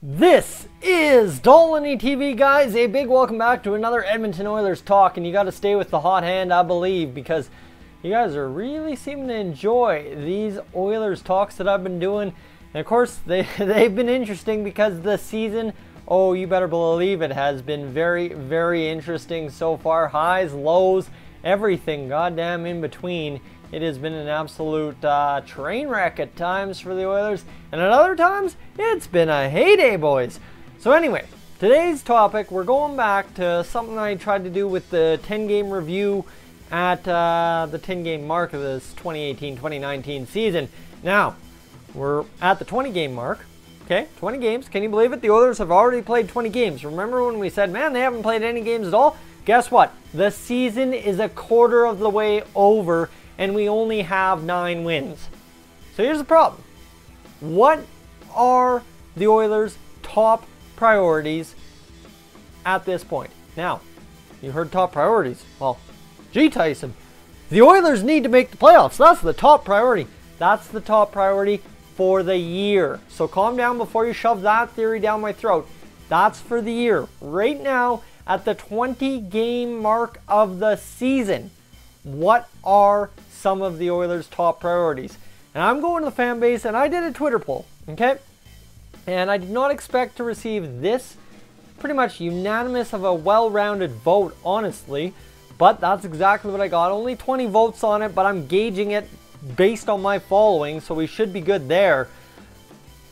This is Dolynny TV, guys. A big welcome back to another Edmonton Oilers talk, and you got to stay with the hot hand, I believe, because you guys are really seeming to enjoy these Oilers talks that I've been doing. And of course, they've been interesting because the season, oh, you better believe it, has been very, very interesting so far. Highs, lows, everything goddamn in between. It has been an absolute train wreck at times for the Oilers, and at other times, it's been a heyday, boys. So anyway, today's topic, we're going back to something I tried to do with the 10-game review at the 10-game mark of this 2018-2019 season. Now, we're at the 20-game mark. Okay, 20 games. Can you believe it? The Oilers have already played 20 games. Remember when we said, man, they haven't played any games at all? Guess what? The season is a quarter of the way over, and we only have 9 wins. So here's the problem. What are the Oilers' top priorities at this point? Now, you heard top priorities. Well, gee, Tyson, the Oilers need to make the playoffs. That's the top priority. That's the top priority for the year. So calm down before you shove that theory down my throat. That's for the year. Right now, at the 20-game mark of the season, what are some of the Oilers' top priorities? And I'm going to the fan base, and I did a Twitter poll, okay? And I did not expect to receive this pretty much unanimous of a well-rounded vote, honestly, but that's exactly what I got. Only 20 votes on it, but I'm gauging it based on my following, so we should be good there.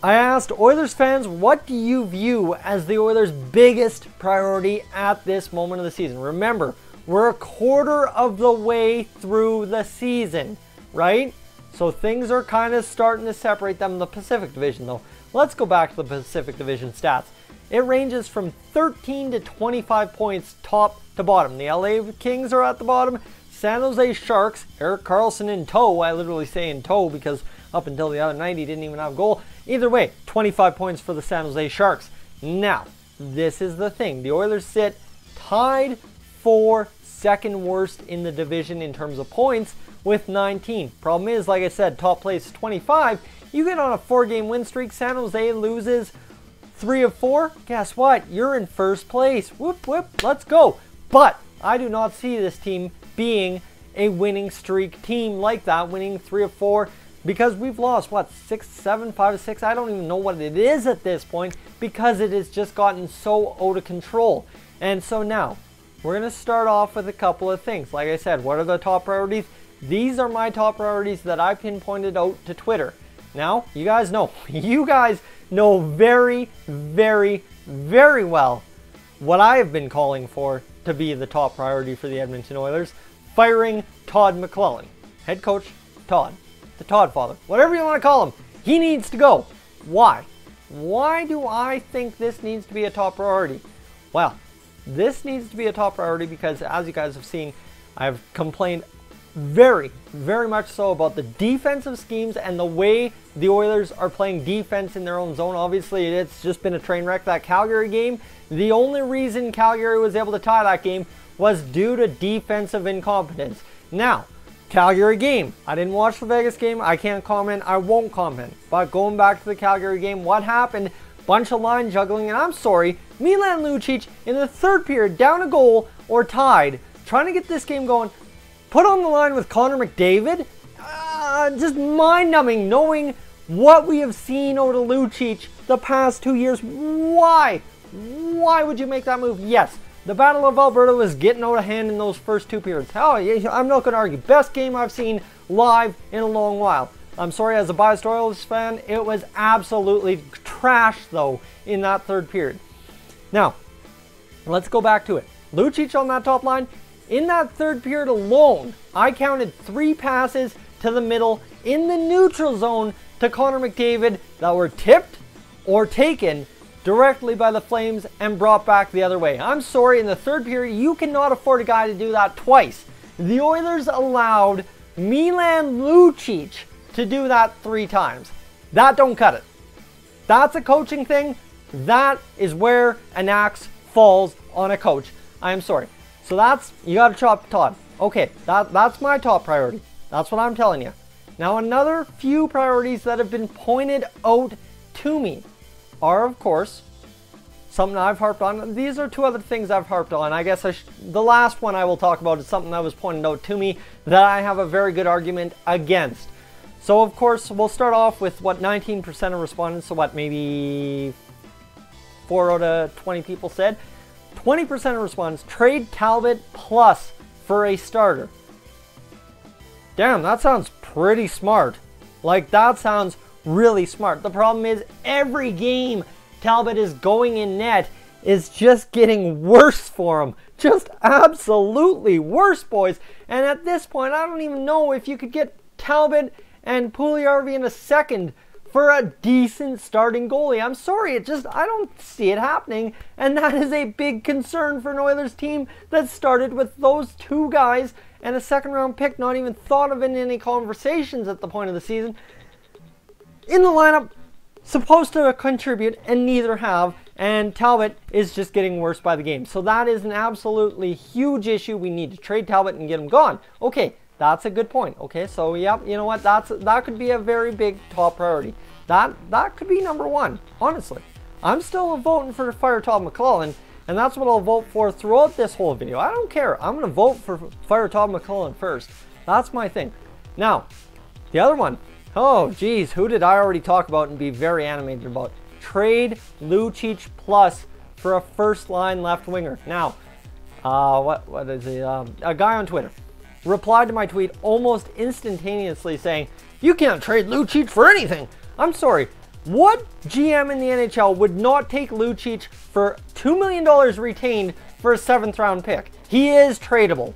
I asked Oilers fans, what do you view as the Oilers' biggest priority at this moment of the season? Remember, we're a quarter of the way through the season, right? So things are kind of starting to separate them in the Pacific Division, though. Let's go back to the Pacific Division stats. It ranges from 13 to 25 points top to bottom. The LA Kings are at the bottom. San Jose Sharks, Erik Karlsson in tow. I literally say in tow because up until the other night he didn't even have a goal. Either way, 25 points for the San Jose Sharks. Now, this is the thing. The Oilers sit tied for second worst in the division in terms of points with 19. Problem is, like I said, top place is 25. You get on a 4-game win streak. San Jose loses 3 of 4. Guess what? You're in first place. Whoop, whoop. Let's go. But I do not see this team being a winning streak team like that, winning 3 of 4. Because we've lost, what, 6, 7, 5, 6? I don't even know what it is at this point because it has just gotten so out of control. And so now, we're going to start off with a couple of things. Like I said, what are the top priorities? These are my top priorities that I pinpointed out to Twitter. Now, you guys know. You guys know very, very, very well what I have been calling for to be the top priority for the Edmonton Oilers. Firing Todd McLellan. Head coach Todd. The Todd father. Whatever you want to call him. He needs to go. Why? Why do I think this needs to be a top priority? Well, this needs to be a top priority because, as you guys have seen, I've complained very, very much so about the defensive schemes and the way the Oilers are playing defense in their own zone. Obviously, it's just been a train wreck. That Calgary game, the only reason Calgary was able to tie that game was due to defensive incompetence. Now, Calgary game. I didn't watch the Vegas game. I can't comment. I won't comment. But going back to the Calgary game, what happened? Bunch of line juggling, and I'm sorry, Milan Lucic in the third period, down a goal or tied, trying to get this game going, put on the line with Connor McDavid. Just mind-numbing knowing what we have seen out of Lucic the past 2 years. Why? Why would you make that move? Yes, the Battle of Alberta was getting out of hand in those first 2 periods. Hell, I'm not going to argue. Best game I've seen live in a long while. I'm sorry, as a biased Oilers fan, it was absolutely trash, though, in that third period. Now, let's go back to it. Lucic on that top line. In that third period alone, I counted 3 passes to the middle in the neutral zone to Connor McDavid that were tipped or taken directly by the Flames and brought back the other way. I'm sorry, in the third period, you cannot afford a guy to do that twice. The Oilers allowed Milan Lucic to do that 3 times. That don't cut it. That's a coaching thing. That is where an axe falls on a coach. I am sorry. So that's, you got to chop Todd. Okay, that's my top priority. That's what I'm telling you. Now, another few priorities that have been pointed out to me are, of course, something I've harped on. These are two other things I've harped on. I guess the last one I will talk about is something that was pointed out to me that I have a very good argument against. So, of course, we'll start off with what 19% of respondents, so what, maybe 4 out of 20 people said. 20% of respondents trade Talbot plus for a starter. Damn, that sounds pretty smart. Like, that sounds really smart. The problem is every game Talbot is going in net is just getting worse for him. Just absolutely worse, boys. And at this point, I don't even know if you could get Talbot and Puljujarvi in a second for a decent starting goalie. I'm sorry, I don't see it happening. And that is a big concern for an Oilers team that started with those two guys and a second round pick not even thought of in any conversations at the point of the season in the lineup, supposed to contribute, and neither have, and Talbot is just getting worse by the game. So that is an absolutely huge issue. We need to trade Talbot and get him gone. Okay, that's a good point. Okay, so yep, you know what, that could be a very big top priority. That could be number one, honestly. I'm still voting for Fire Todd McLellan, and that's what I'll vote for throughout this whole video. I don't care. I'm going to vote for Fire Todd McLellan first. That's my thing. Now, the other one. Oh, geez, who did I already talk about and be very animated about? Trade Lucic plus for a first-line left winger. Now, what is it? A guy on Twitter replied to my tweet almost instantaneously saying, "You can't trade Lucic for anything." I'm sorry. What GM in the NHL would not take Lucic for $2 million retained for a 7th round pick? He is tradable.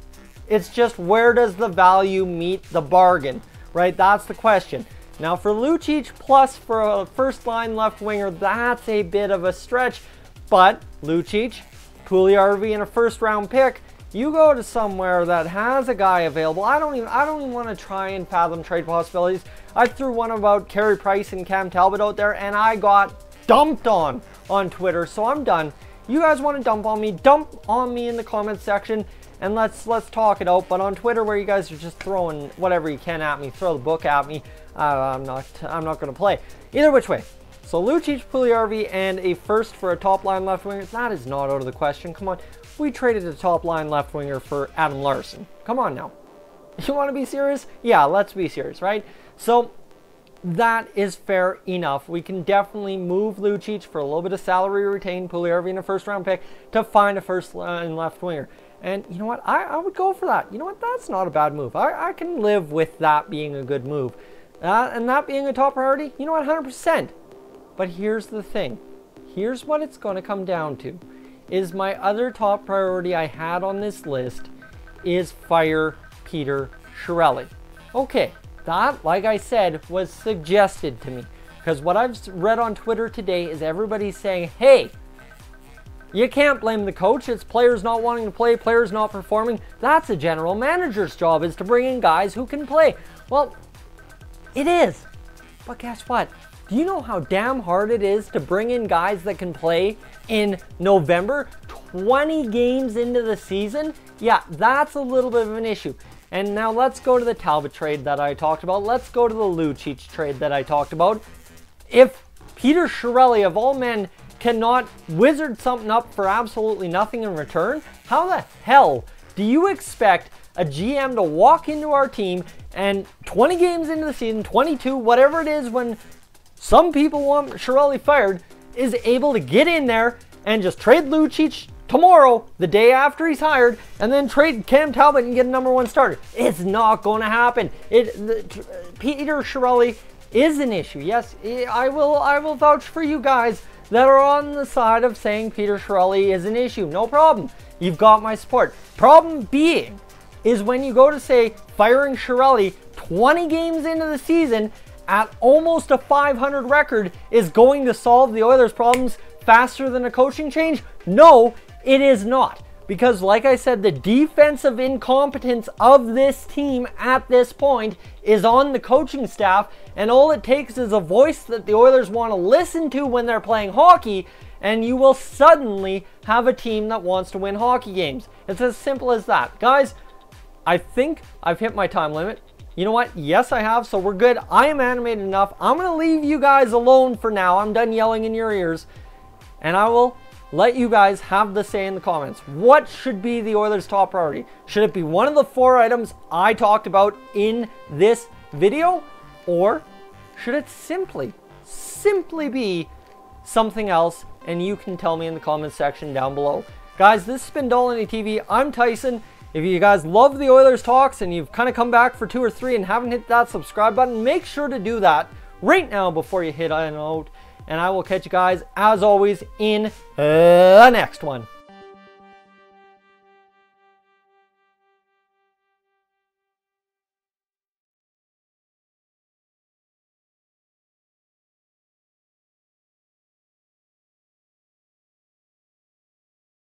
It's just, where does the value meet the bargain? Right, that's the question. Now for Lucic plus for a first line left winger, that's a bit of a stretch. But Lucic, Puljujarvi, and a first round pick, you go to somewhere that has a guy available. I don't even want to try and fathom trade possibilities. I threw one about Carey Price and Cam Talbot out there, and I got dumped on Twitter. So I'm done. You guys want to dump on me in the comments section. And let's talk it out. But on Twitter, where you guys are just throwing whatever you can at me, throw the book at me, I'm not going to play. Either which way. So Lucic, Puljujarvi, and a first for a top line left winger, that is not out of the question. Come on, we traded a top line left winger for Adam Larson. Come on now. You want to be serious? Yeah, let's be serious, right? So that is fair enough. We can definitely move Lucic for a little bit of salary retained, Puljujarvi, and a first round pick to find a first line left winger. And you know what? I would go for that. You know what? That's not a bad move. I can live with that being a good move. And that being a top priority, you know what? 100%. But here's the thing. Here's what it's going to come down to. Is my other top priority I had on this list is fire Peter Chiarelli. Okay. That, like I said, was suggested to me. Because what I've read on Twitter today is everybody saying, hey, you can't blame the coach. It's players not wanting to play, players not performing. That's a general manager's job, is to bring in guys who can play. Well, it is. But guess what? Do you know how damn hard it is to bring in guys that can play in November? 20 games into the season? Yeah, that's a little bit of an issue. And now let's go to the Talbot trade that I talked about. Let's go to the Lucic trade that I talked about. If Peter Chiarelli, of all men, cannot wizard something up for absolutely nothing in return, how the hell do you expect a GM to walk into our team and 20 games into the season, 22, whatever it is, when some people want Chiarelli fired, is able to get in there and just trade Lucic tomorrow, the day after he's hired, and then trade Cam Talbot and get a number one starter? It's not going to happen. Peter Chiarelli is an issue. Yes, I will vouch for you guys that are on the side of saying Peter Chiarelli is an issue. No problem. You've got my support. Problem being is when you go to say firing Chiarelli 20 games into the season at almost a .500 record is going to solve the Oilers' problems faster than a coaching change. No, it is not. Because like I said, the defensive incompetence of this team at this point is on the coaching staff, and all it takes is a voice that the Oilers want to listen to when they're playing hockey, and you will suddenly have a team that wants to win hockey games. It's as simple as that. Guys, I think I've hit my time limit. you know what? Yes, I have, so we're good. I am animated enough. I'm going to leave you guys alone for now. I'm done yelling in your ears. And I will let you guys have the say in the comments. What should be the Oilers' top priority? Should it be one of the 4 items I talked about in this video? Or should it simply be something else? And you can tell me in the comments section down below. Guys, this has been Dolynny TV. I'm Tyson. If you guys love the Oilers talks and you've kind of come back for 2 or 3 and haven't hit that subscribe button, make sure to do that right now before you hit out. And I will catch you guys, as always, in the next one.